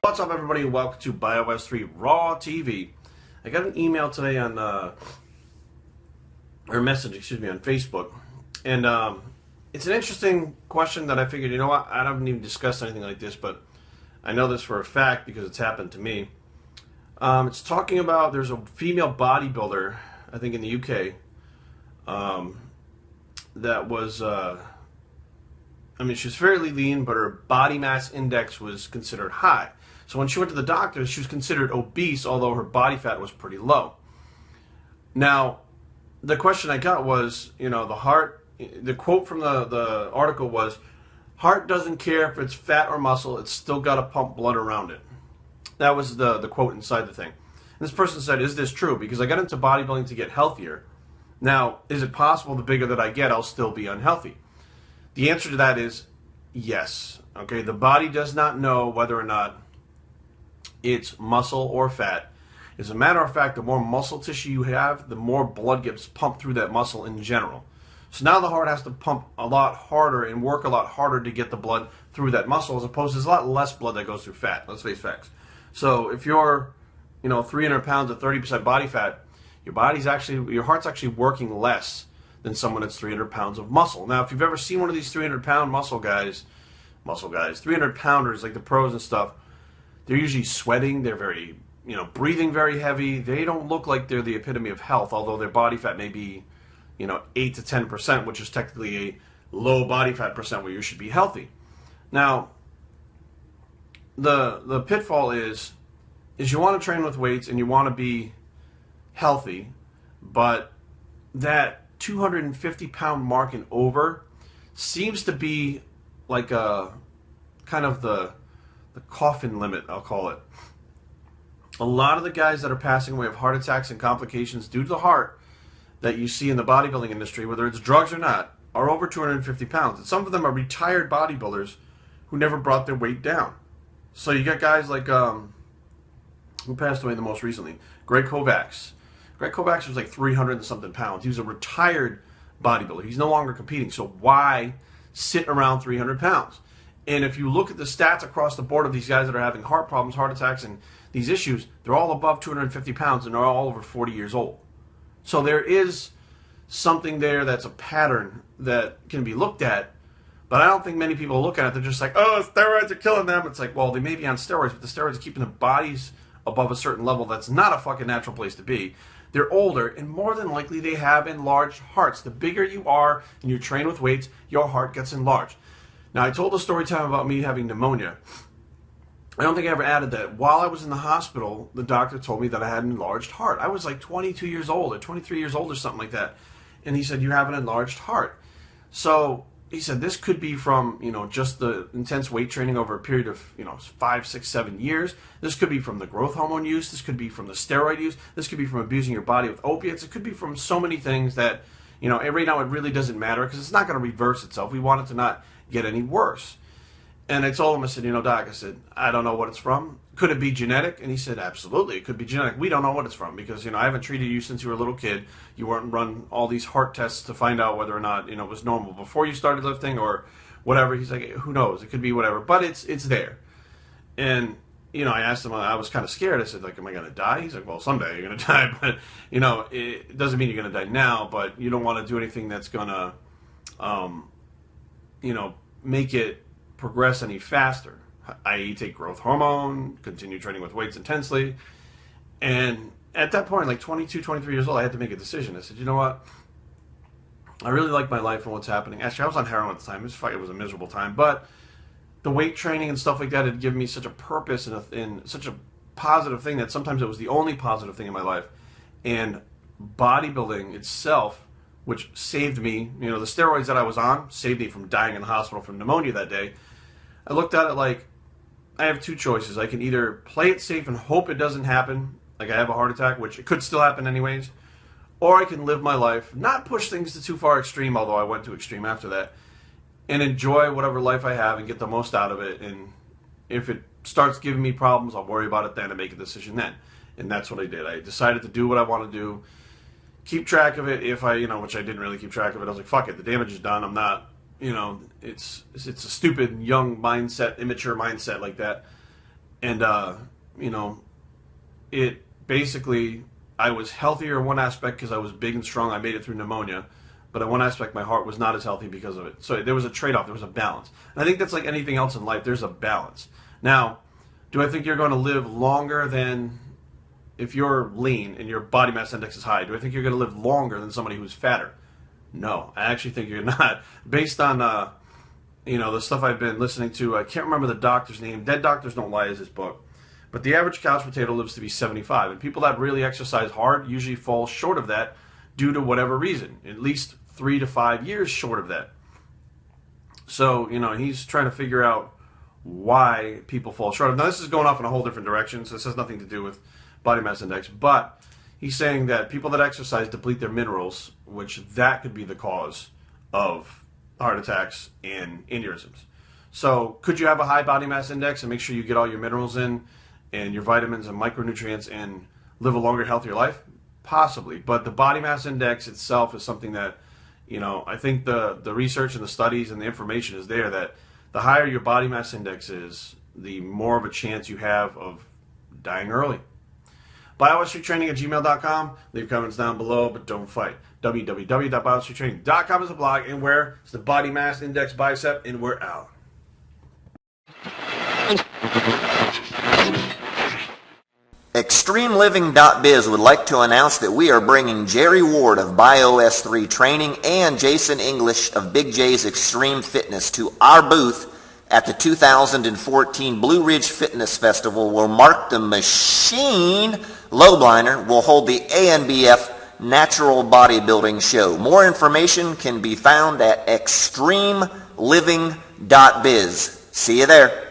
What's up, everybody? Welcome to BioS3 Raw TV. I got an email today on, or message, excuse me, on Facebook, and it's an interesting question that I figured, you know what, I haven't even discussed anything like this, but I know this for a fact because it's happened to me. It's talking about, there's a female bodybuilder, I think in the UK, that was, she was fairly lean, but her body mass index was considered high. So when she went to the doctor, she was considered obese, although her body fat was pretty low. Now, the question I got was, you know, the quote from the article was, heart doesn't care if it's fat or muscle, it's still got to pump blood around it. That was the quote inside the thing. And this person said, is this true? Because I got into bodybuilding to get healthier. Now, is it possible the bigger that I get, I'll still be unhealthy? The answer to that is yes. Okay, the body does not know whether or not it's muscle or fat. As a matter of fact, the more muscle tissue you have, the more blood gets pumped through that muscle in general. So now the heart has to pump a lot harder and work a lot harder to get the blood through that muscle, as opposed to there's a lot less blood that goes through fat. Let's face facts. So if you're, 300 pounds of 30% body fat, your heart's actually working less than someone that's 300 pounds of muscle. Now, if you've ever seen one of these 300-pound muscle guys, 300-pounders like the pros and stuff, they're usually sweating. They're very, breathing very heavy. They don't look like they're the epitome of health, although their body fat may be, 8 to 10%, which is technically a low body fat percent where you should be healthy. Now, the pitfall is you want to train with weights and you want to be healthy, but that 250-pound mark and over seems to be like a kind of the coffin limit, I'll call it. A lot of the guys that are passing away of heart attacks and complications due to the heart that you see in the bodybuilding industry, whether it's drugs or not, are over 250 pounds. And some of them are retired bodybuilders who never brought their weight down. So you got guys like, who passed away the most recently? Greg Kovacs. Greg Kovacs was like 300 and something pounds. He was a retired bodybuilder. He's no longer competing. So why sit around 300 pounds? And if you look at the stats across the board of these guys that are having heart problems, heart attacks, and these issues, they're all above 250 pounds and they're all over 40 years old. So there is something there that's a pattern that can be looked at, but I don't think many people look at it. They're just like, oh, steroids are killing them. It's like, well, they may be on steroids, but the steroids are keeping their bodies above a certain level that's not a fucking natural place to be. They're older, and more than likely they have enlarged hearts. The bigger you are and you train with weights, your heart gets enlarged. Now, I told a story time about me having pneumonia. I don't think I ever added that. While I was in the hospital, the doctor told me that I had an enlarged heart. I was like 22 years old or 23 years old or something like that. And he said, you have an enlarged heart. So he said, this could be from, just the intense weight training over a period of, 5, 6, 7 years. This could be from the growth hormone use. This could be from the steroid use. This could be from abusing your body with opiates. It could be from so many things that, right now it really doesn't matter because it's not going to reverse itself. We want it to not get any worse. And I told him, I said, Doc, I said, I don't know what it's from. Could it be genetic? And he said, absolutely, it could be genetic. We don't know what it's from because, I haven't treated you since you were a little kid. You weren't run all these heart tests to find out whether or not, it was normal before you started lifting or whatever. He's like, who knows? It could be whatever, but it's there. And, I asked him, I was kind of scared. I said, am I going to die? He's like, well, someday you're going to die, but, it doesn't mean you're going to die now, but you don't want to do anything that's going to, make it progress any faster, i.e. take growth hormone, continue training with weights intensely. And at that point, like 22, 23 years old, I had to make a decision. I said, you know what? I really like my life and what's happening. Actually, I was on heroin at the time. It was a miserable time. But the weight training and stuff like that had given me such a purpose and such a positive thing that sometimes it was the only positive thing in my life. And bodybuilding itself, which saved me, the steroids that I was on saved me from dying in the hospital from pneumonia that day. I looked at it like I have two choices. I can either play it safe and hope it doesn't happen, like I have a heart attack, which it could still happen anyways, or I can live my life, not push things to too far extreme, although I went to extreme after that, and enjoy whatever life I have and get the most out of it. And if it starts giving me problems, I'll worry about it then and make a decision then. And that's what I did. I decided to do what I want to do. Keep track of it if I, which I didn't really keep track of it. I was like, fuck it, the damage is done. I'm not, it's a stupid, young mindset, immature mindset like that. And, you know, it basically, I was healthier in one aspect because I was big and strong. I made it through pneumonia. But in one aspect, my heart was not as healthy because of it. So there was a trade-off. There was a balance. And I think that's like anything else in life. There's a balance. Now, do I think you're going to live longer than if you're lean and your body mass index is high? Do I think you're going to live longer than somebody who's fatter? No, I actually think you're not. Based on the stuff I've been listening to, I can't remember the doctor's name. Dead Doctors Don't Lie is his book. But the average couch potato lives to be 75. And people that really exercise hard usually fall short of that due to whatever reason. At least 3 to 5 years short of that. So, he's trying to figure out why people fall short of. Now, this is going off in a whole different direction, so this has nothing to do with body mass index. But he's saying that people that exercise deplete their minerals, which that could be the cause of heart attacks and aneurysms. So could you have a high body mass index and make sure you get all your minerals in and your vitamins and micronutrients and live a longer, healthier life? Possibly. But the body mass index itself is something that, I think the research and the studies and the information is there that the higher your body mass index is, the more of a chance you have of dying early. Biowestertraining@gmail.com. Leave comments down below, but don't fight. www.biowestertraining.com is the blog, and where is the body mass index bicep, and we're out. ExtremeLiving.biz would like to announce that we are bringing Jerry Ward of BioS3 Training and Jason English of Big J's Extreme Fitness to our booth at the 2014 Blue Ridge Fitness Festival, where Mark the Machine Lowbliner will hold the ANBF Natural Bodybuilding Show. More information can be found at ExtremeLiving.biz. See you there.